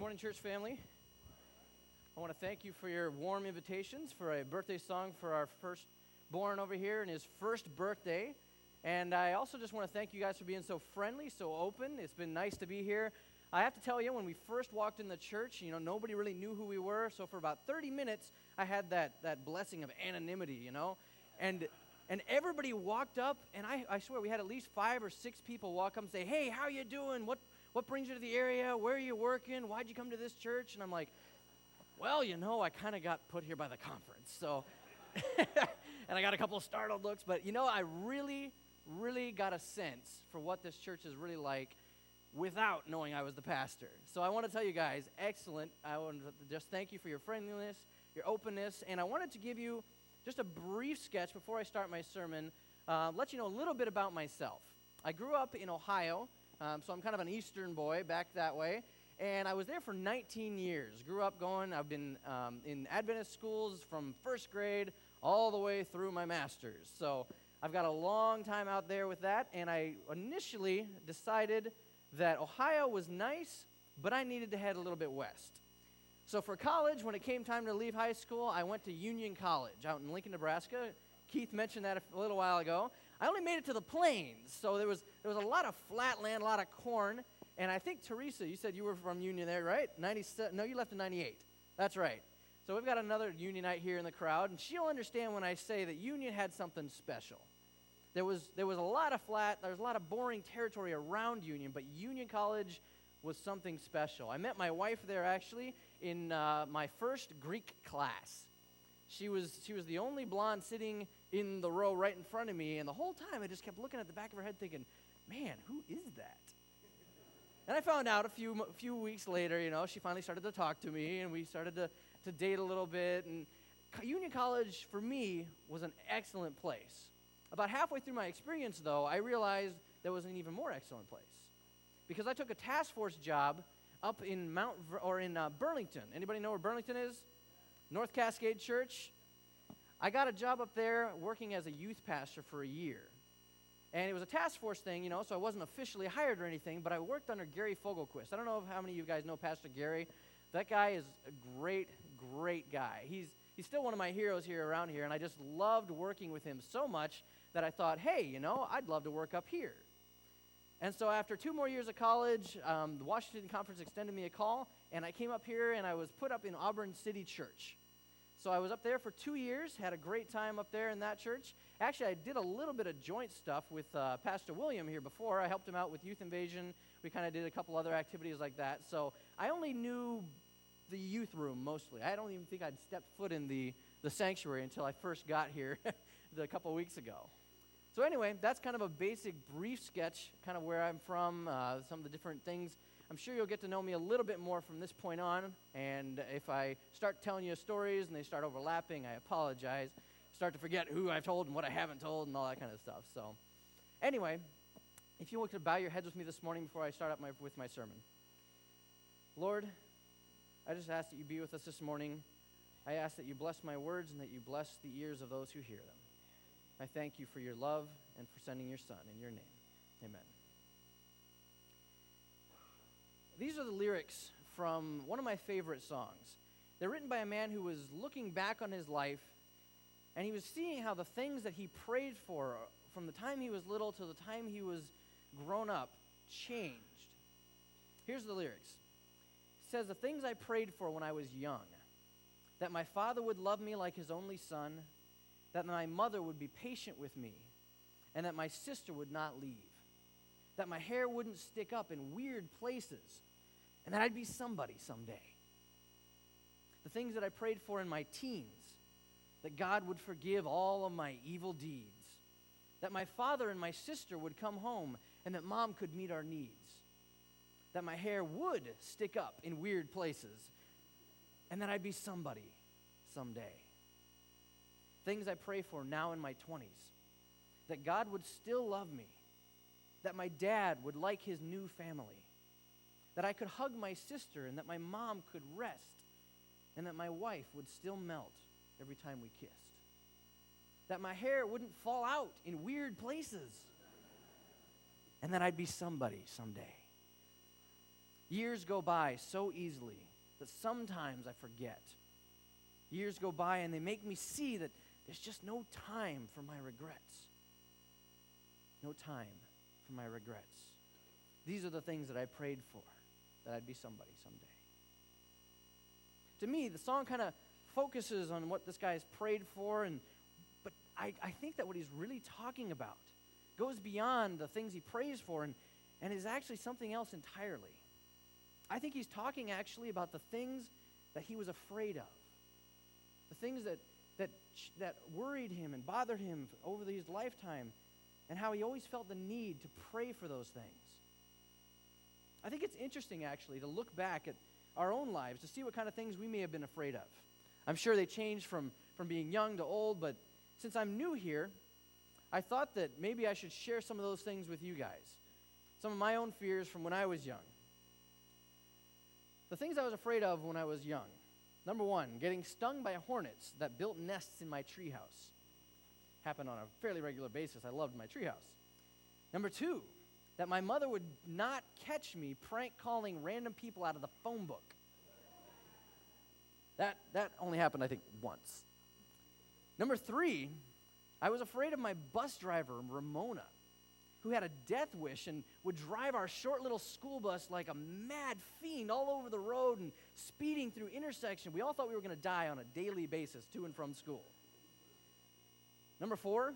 Morning, church family. I want to thank you for your warm invitations for a birthday song for our firstborn over here and his first birthday. And I also just want to thank you guys for being so friendly, so open. It's been nice to be here. I have to tell you, when we first walked in the church, nobody really knew who we were. So for about 30 minutes, I had that blessing of anonymity, And everybody walked up, and I swear we had at least 5 or 6 people walk up and say, "Hey, how you doing? What brings you to the area? Where are you working? Why'd you come to this church?" And I'm like, well, I kind of got put here by the conference. So, and I got a couple of startled looks. But, I really, really got a sense for what this church is really like without knowing I was the pastor. So I want to tell you guys, excellent. I want to just thank you for your friendliness, your openness. And I wanted to give you just a brief sketch before I start my sermon, let you know a little bit about myself. I grew up in Ohio. So I'm kind of an Eastern boy back that way. And I was there for 19 years. I've been in Adventist schools from first grade all the way through my master's. So I've got a long time out there with that. And I initially decided that Ohio was nice, but I needed to head a little bit west. So for college, when it came time to leave high school, I went to Union College out in Lincoln, Nebraska. Keith mentioned that a little while ago. I only made it to the plains, so there was a lot of flat land, a lot of corn, and I think, Teresa, you said you were from Union there, right? 97? No, you left in 98. That's right. So we've got another Unionite here in the crowd, and she'll understand when I say that Union had something special. There was a lot of there was a lot of boring territory around Union, but Union College was something special. I met my wife there, actually, in my first Greek class. She was the only blonde sitting in the row right in front of me, and the whole time I just kept looking at the back of her head thinking, man, who is that? And I found out a few weeks later, she finally started to talk to me, and we started to date a little bit. And Union College, for me, was an excellent place. About halfway through my experience, though, I realized there was an even more excellent place, because I took a task force job up in Burlington. Anybody know where Burlington is? North Cascade Church. I got a job up there working as a youth pastor for a year. And it was a task force thing, so I wasn't officially hired or anything, but I worked under Gary Fogelquist. I don't know how many of you guys know Pastor Gary. That guy is a great, great guy. He's still one of my heroes here around here, and I just loved working with him so much that I thought, hey, I'd love to work up here. And so after 2 more years of college, the Washington Conference extended me a call, and I came up here, and I was put up in Auburn City Church. So I was up there for 2 years, had a great time up there in that church. Actually, I did a little bit of joint stuff with Pastor William here before. I helped him out with Youth Invasion. We kind of did a couple other activities like that. So I only knew the youth room mostly. I don't even think I'd stepped foot in the sanctuary until I first got here a couple weeks ago. So anyway, that's kind of a basic, brief sketch, kind of where I'm from, some of the different things. I'm sure you'll get to know me a little bit more from this point on, and if I start telling you stories and they start overlapping, I apologize. Start to forget who I've told and what I haven't told and all that kind of stuff. So anyway, if you want to bow your heads with me this morning before I start up with my sermon. Lord, I just ask that you be with us this morning. I ask that you bless my words and that you bless the ears of those who hear them. I thank you for your love and for sending your Son in your name. Amen. These are the lyrics from one of my favorite songs. They're written by a man who was looking back on his life, and he was seeing how the things that he prayed for from the time he was little to the time he was grown up changed. Here's the lyrics. It says, "The things I prayed for when I was young, that my father would love me like his only son, that my mother would be patient with me, and that my sister would not leave, that my hair wouldn't stick up in weird places, and that I'd be somebody someday. The things that I prayed for in my teens, that God would forgive all of my evil deeds, that my father and my sister would come home, and that mom could meet our needs, that my hair would stick up in weird places, and that I'd be somebody someday. Things I pray for now in my 20s, that God would still love me, that my dad would like his new family, that I could hug my sister and that my mom could rest, and that my wife would still melt every time we kissed, that my hair wouldn't fall out in weird places, and that I'd be somebody someday. Years go by so easily that sometimes I forget. Years go by and they make me see that there's just no time for my regrets. No time for my regrets. These are the things that I prayed for, that I'd be somebody someday. To me, the song kind of focuses on what this guy has prayed for, but I think that what he's really talking about goes beyond the things he prays for and is actually something else entirely. I think he's talking actually about the things that he was afraid of, the things that worried him and bothered him over his lifetime, and how he always felt the need to pray for those things. I think it's interesting, actually, to look back at our own lives to see what kind of things we may have been afraid of. I'm sure they changed from being young to old, but since I'm new here, I thought that maybe I should share some of those things with you guys. Some of my own fears from when I was young. The things I was afraid of when I was young. Number one, getting stung by hornets that built nests in my treehouse. Happened on a fairly regular basis. I loved my treehouse. Number two, that my mother would not catch me prank calling random people out of the phone book. That only happened, I think, once. Number three, I was afraid of my bus driver, Ramona, who had a death wish and would drive our short little school bus like a mad fiend all over the road and speeding through intersections. We all thought we were going to die on a daily basis to and from school. Number four,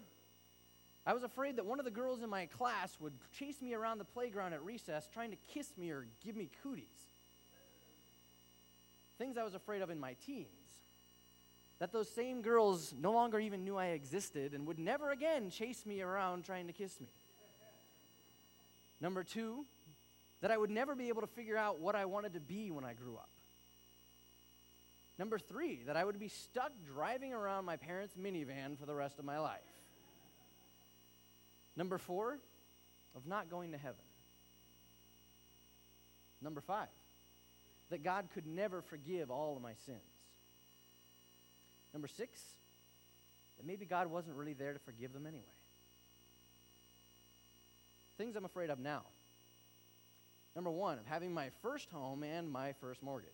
I was afraid that one of the girls in my class would chase me around the playground at recess trying to kiss me or give me cooties. Things I was afraid of in my teens. That those same girls no longer even knew I existed and would never again chase me around trying to kiss me. Number two, that I would never be able to figure out what I wanted to be when I grew up. Number three, that I would be stuck driving around my parents' minivan for the rest of my life. Number four, of not going to heaven. Number five, that God could never forgive all of my sins. Number six, that maybe God wasn't really there to forgive them anyway. Things I'm afraid of now. Number one, of having my first home and my first mortgage.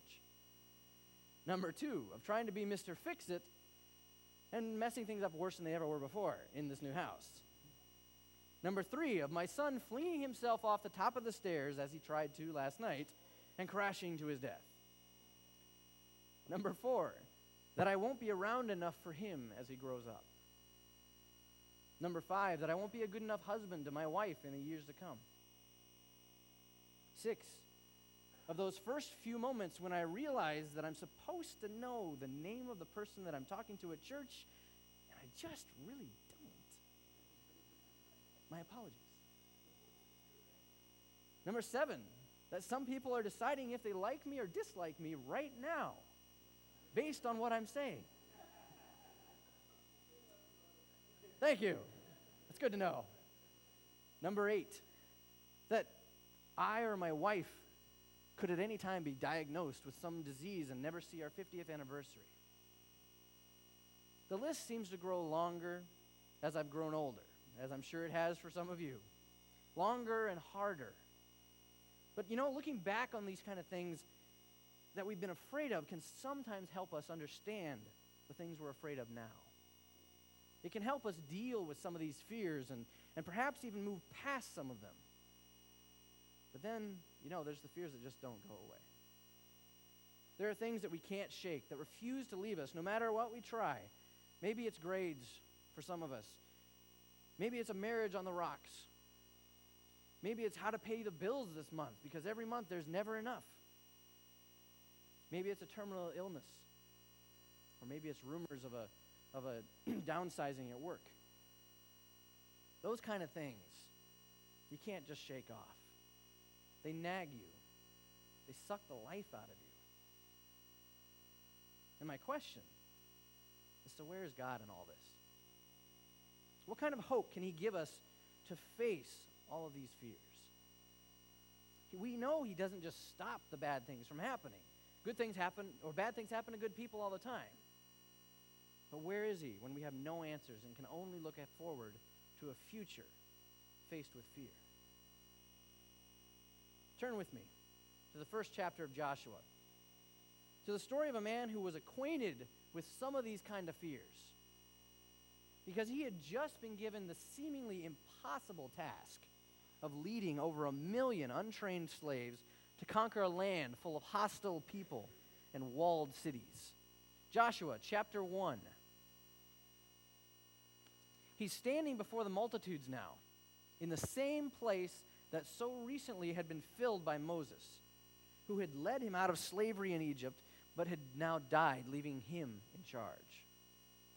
Number two, of trying to be Mr. Fix-It and messing things up worse than they ever were before in this new house. Number three, of my son flinging himself off the top of the stairs as he tried to last night and crashing to his death. Number four, that I won't be around enough for him as he grows up. Number five, that I won't be a good enough husband to my wife in the years to come. 6, of those first few moments when I realized that I'm supposed to know the name of the person that I'm talking to at church, and I just really don't. My apologies. Number 7, that some people are deciding if they like me or dislike me right now, based on what I'm saying. Thank you. That's good to know. Number 8, that I or my wife could at any time be diagnosed with some disease and never see our 50th anniversary. The list seems to grow longer as I've grown older, as I'm sure it has for some of you. Longer and harder. But looking back on these kind of things that we've been afraid of can sometimes help us understand the things we're afraid of now. It can help us deal with some of these fears and perhaps even move past some of them. But then, there's the fears that just don't go away. There are things that we can't shake, that refuse to leave us no matter what we try. Maybe it's grades for some of us. Maybe it's a marriage on the rocks. Maybe it's how to pay the bills this month, because every month there's never enough. Maybe it's a terminal illness. Or maybe it's rumors of a downsizing at work. Those kind of things, you can't just shake off. They nag you. They suck the life out of you. And my question is, so where is God in all this? What kind of hope can he give us to face all of these fears? We know he doesn't just stop the bad things from happening. Good things happen, or bad things happen to good people all the time. But where is he when we have no answers and can only look forward to a future faced with fear? Turn with me to the first chapter of Joshua, to the story of a man who was acquainted with some of these kind of fears, because he had just been given the seemingly impossible task of leading over 1 million untrained slaves to conquer a land full of hostile people and walled cities. Joshua chapter 1. He's standing before the multitudes now, in the same place that so recently had been filled by Moses, who had led him out of slavery in Egypt, but had now died, leaving him in charge.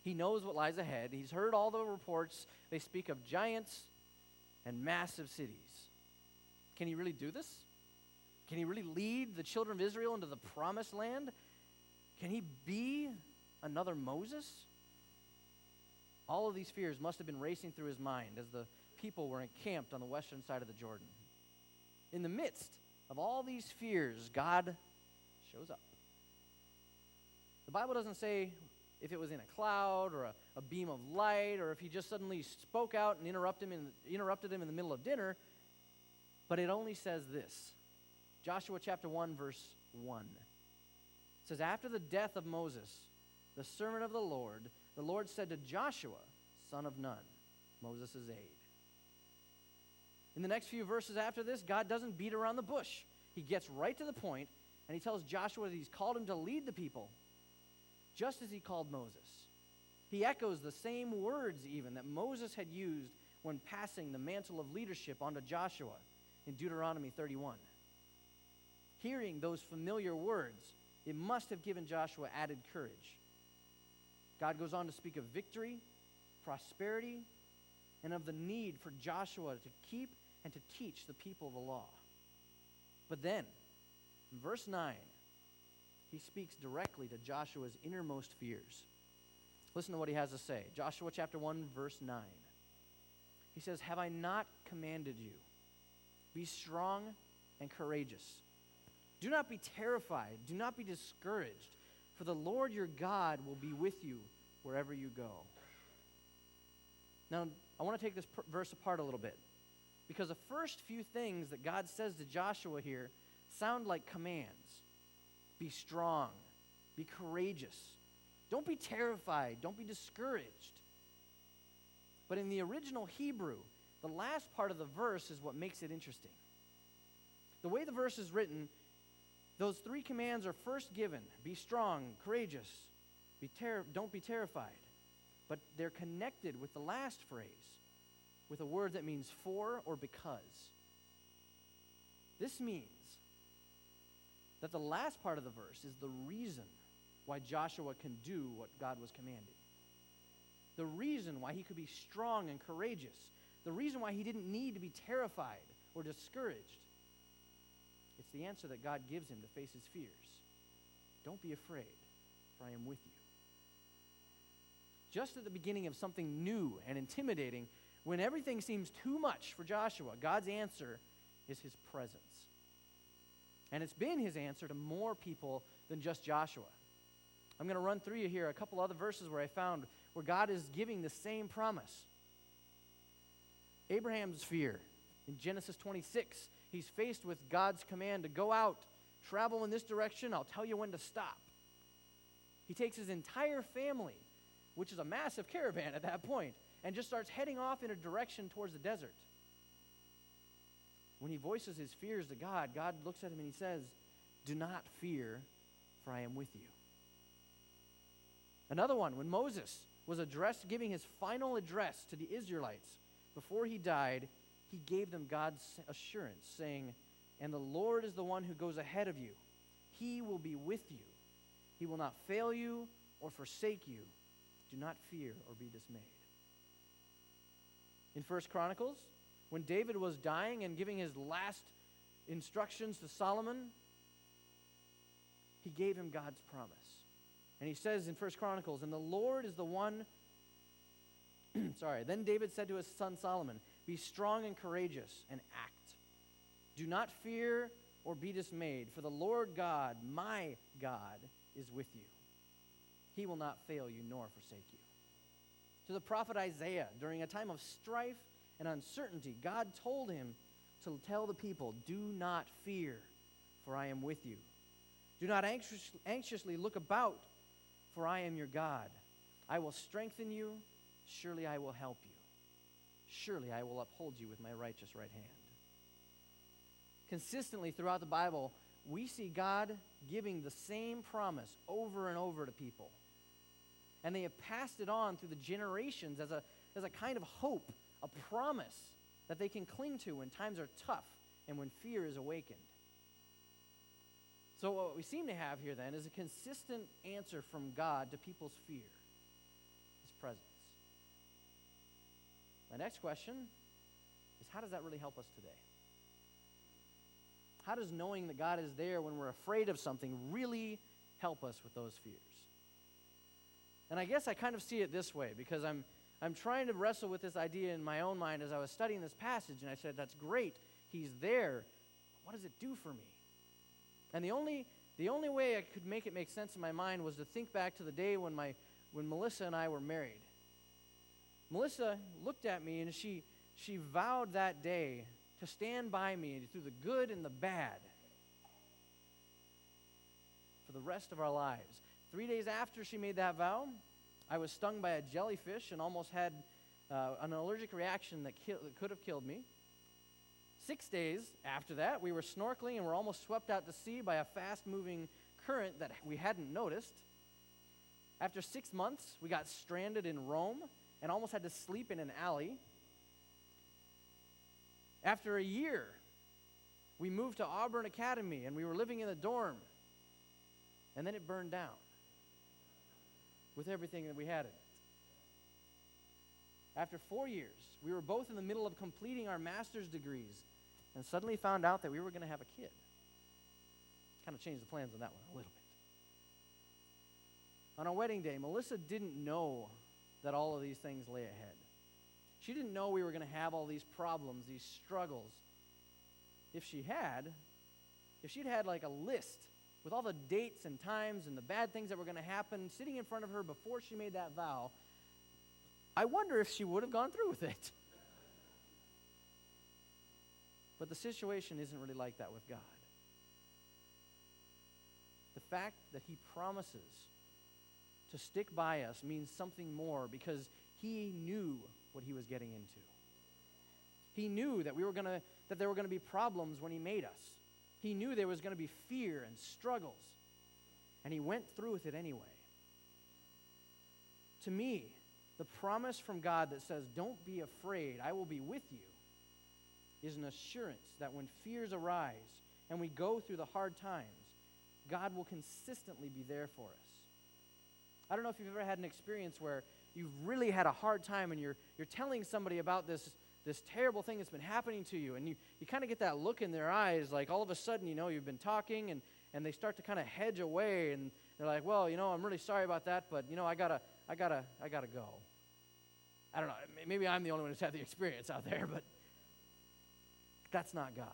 He knows what lies ahead. He's heard all the reports. They speak of giants and massive cities. Can he really do this? Can he really lead the children of Israel into the promised land? Can he be another Moses? All of these fears must have been racing through his mind as the people were encamped on the western side of the Jordan. In the midst of all these fears, God shows up. The Bible doesn't say if it was in a cloud or a beam of light, or if he just suddenly spoke out and interrupted him in the middle of dinner, but it only says this. Joshua chapter 1, verse 1. It says, after the death of Moses, the servant of the Lord said to Joshua, son of Nun, Moses' aide. In the next few verses after this, God doesn't beat around the bush. He gets right to the point, and he tells Joshua that he's called him to lead the people, just as he called Moses. He echoes the same words even that Moses had used when passing the mantle of leadership onto Joshua in Deuteronomy 31. Hearing those familiar words, it must have given Joshua added courage. God goes on to speak of victory, prosperity, and of the need for Joshua to keep and to teach the people the law. But then, in verse 9, he speaks directly to Joshua's innermost fears. Listen to what he has to say. Joshua chapter 1, verse 9. He says, have I not commanded you? Be strong and courageous. Do not be terrified. Do not be discouraged. For the Lord your God will be with you wherever you go. Now, I want to take this verse apart a little bit, because the first few things that God says to Joshua here sound like commands. Be strong. Be courageous. Don't be terrified. Don't be discouraged. But in the original Hebrew, the last part of the verse is what makes it interesting. The way the verse is written, those three commands are first given. Be strong, courageous, don't be terrified. But they're connected with the last phrase, with a word that means for or because. This means that the last part of the verse is the reason why Joshua can do what God was commanding. The reason why he could be strong and courageous. The reason why he didn't need to be terrified or discouraged. It's the answer that God gives him to face his fears. Don't be afraid, for I am with you. Just at the beginning of something new and intimidating, when everything seems too much for Joshua, God's answer is his presence. And it's been his answer to more people than just Joshua. I'm going to run through you here a couple other verses where I found where God is giving the same promise. Abraham's fear. In Genesis 26, he's faced with God's command to go out, travel in this direction, I'll tell you when to stop. He takes his entire family, which is a massive caravan at that point, and just starts heading off in a direction towards the desert. When he voices his fears to God, God looks at him and he says, do not fear, for I am with you. Another one, when Moses was giving his final address to the Israelites before he died, he gave them God's assurance, saying, and the Lord is the one who goes ahead of you. He will be with you. He will not fail you or forsake you. Do not fear or be dismayed. In 1 Chronicles, when David was dying and giving his last instructions to Solomon, he gave him God's promise. And he says in 1 Chronicles, and the Lord is the one, then David said to his son Solomon, be strong and courageous and act. Do not fear or be dismayed, for the Lord God, my God, is with you. He will not fail you nor forsake you. To the prophet Isaiah, during a time of strife and uncertainty, God told him to tell the people, do not fear, for I am with you. Do not anxiously look about, for I am your God. I will strengthen you. Surely I will help you. Surely I will uphold you with my righteous right hand. Consistently throughout the Bible, we see God giving the same promise over and over to people. And they have passed it on through the generations as a kind of hope, a promise that they can cling to when times are tough and when fear is awakened. So what we seem to have here then is a consistent answer from God to people's fear, his presence. My next question is, how does that really help us today? How does knowing that God is there when we're afraid of something really help us with those fears? And I guess I kind of see it this way, because I'm trying to wrestle with this idea in my own mind as I was studying this passage, and I said, that's great, he's there. What does it do for me? And the only way I could make it make sense in my mind was to think back to the day when Melissa and I were married. Melissa looked at me and she vowed that day to stand by me through the good and the bad for the rest of our lives. 3 days after she made that vow, I was stung by a jellyfish and almost had an allergic reaction that could have killed me. 6 days after that, we were snorkeling and were almost swept out to sea by a fast-moving current that we hadn't noticed. After 6 months, we got stranded in Rome and almost had to sleep in an alley. After a year, we moved to Auburn Academy and we were living in a dorm. And then it burned down with everything that we had in it. After 4 years, we were both in the middle of completing our master's degrees and suddenly found out that we were going to have a kid. Kind of changed the plans on that one a little bit. On our wedding day, Melissa didn't know that all of these things lay ahead. She didn't know we were going to have all these problems, these struggles. If she'd had like a list with all the dates and times and the bad things that were going to happen sitting in front of her before she made that vow, I wonder if she would have gone through with it. But the situation isn't really like that with God. The fact that he promises to stick by us means something more, because he knew what he was getting into. He knew that there were going to be problems when he made us. He knew there was going to be fear and struggles, and he went through with it anyway. To me, the promise from God that says, "Don't be afraid, I will be with you," is an assurance that when fears arise and we go through the hard times, God will consistently be there for us. I don't know if you've ever had an experience where you've really had a hard time and you're telling somebody about this terrible thing that's been happening to you, and you kind of get that look in their eyes, like all of a sudden, you've been talking and they start to kind of hedge away, and they're like, well, I'm really sorry about that, but I gotta go. I don't know, maybe I'm the only one who's had the experience out there, but that's not God.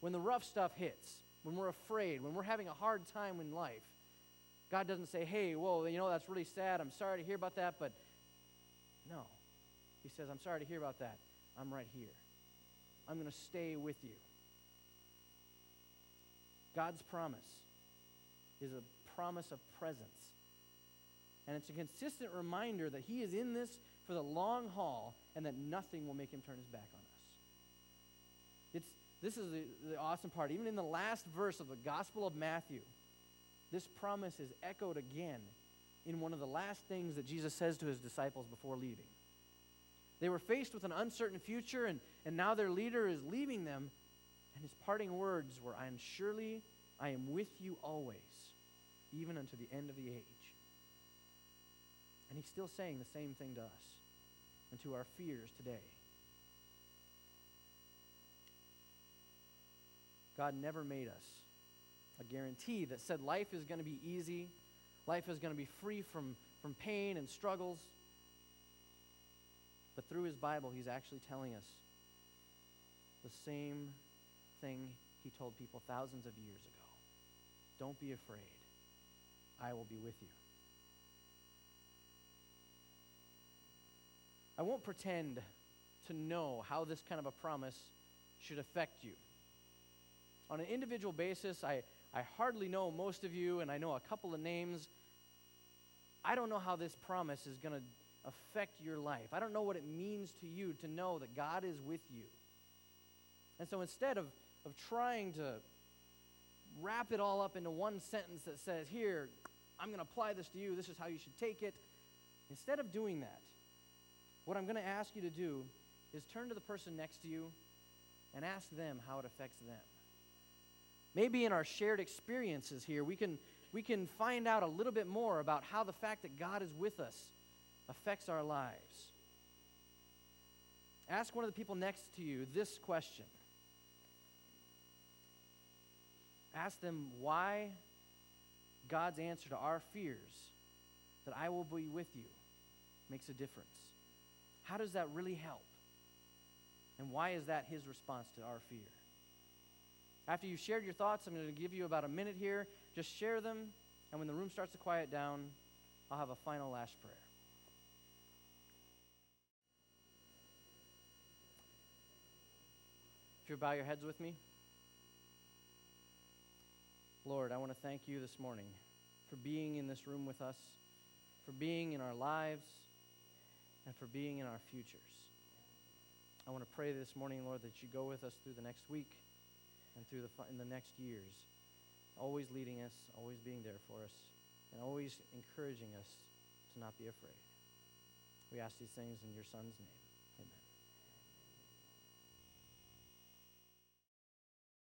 When the rough stuff hits, when we're afraid, when we're having a hard time in life, God doesn't say, hey, whoa, that's really sad, I'm sorry to hear about that, but no. He says, I'm sorry to hear about that. I'm right here. I'm going to stay with you. God's promise is a promise of presence. And it's a consistent reminder that he is in this for the long haul and that nothing will make him turn his back on us. This is the awesome part. Even in the last verse of the Gospel of Matthew, this promise is echoed again in one of the last things that Jesus says to his disciples before leaving. They were faced with an uncertain future, and now their leader is leaving them, and his parting words were, surely I am with you always, even unto the end of the age. And he's still saying the same thing to us and to our fears today. God never made us a guarantee that said life is going to be easy, life is going to be free from pain and struggles. But through his Bible, he's actually telling us the same thing he told people thousands of years ago. Don't be afraid. I will be with you. I won't pretend to know how this kind of a promise should affect you. On an individual basis, I hardly know most of you, and I know a couple of names. I don't know how this promise is going to affect your life. I don't know what it means to you to know that God is with you. And so instead of trying to wrap it all up into one sentence that says, here, I'm going to apply this to you, this is how you should take it, instead of doing that, what I'm going to ask you to do is turn to the person next to you and ask them how it affects them. Maybe in our shared experiences here, we can find out a little bit more about how the fact that God is with us affects our lives. Ask one of the people next to you this question. Ask them why God's answer to our fears, that I will be with you, makes a difference. How does that really help? And why is that his response to our fear? After you've shared your thoughts, I'm going to give you about a minute here. Just share them, and when the room starts to quiet down, I'll have a final last prayer. If you'll bow your heads with me. Lord, I want to thank you this morning for being in this room with us, for being in our lives, and for being in our futures. I want to pray this morning, Lord, that you go with us through the next week and through in the next years, always leading us, always being there for us, and always encouraging us to not be afraid. We ask these things in your Son's name.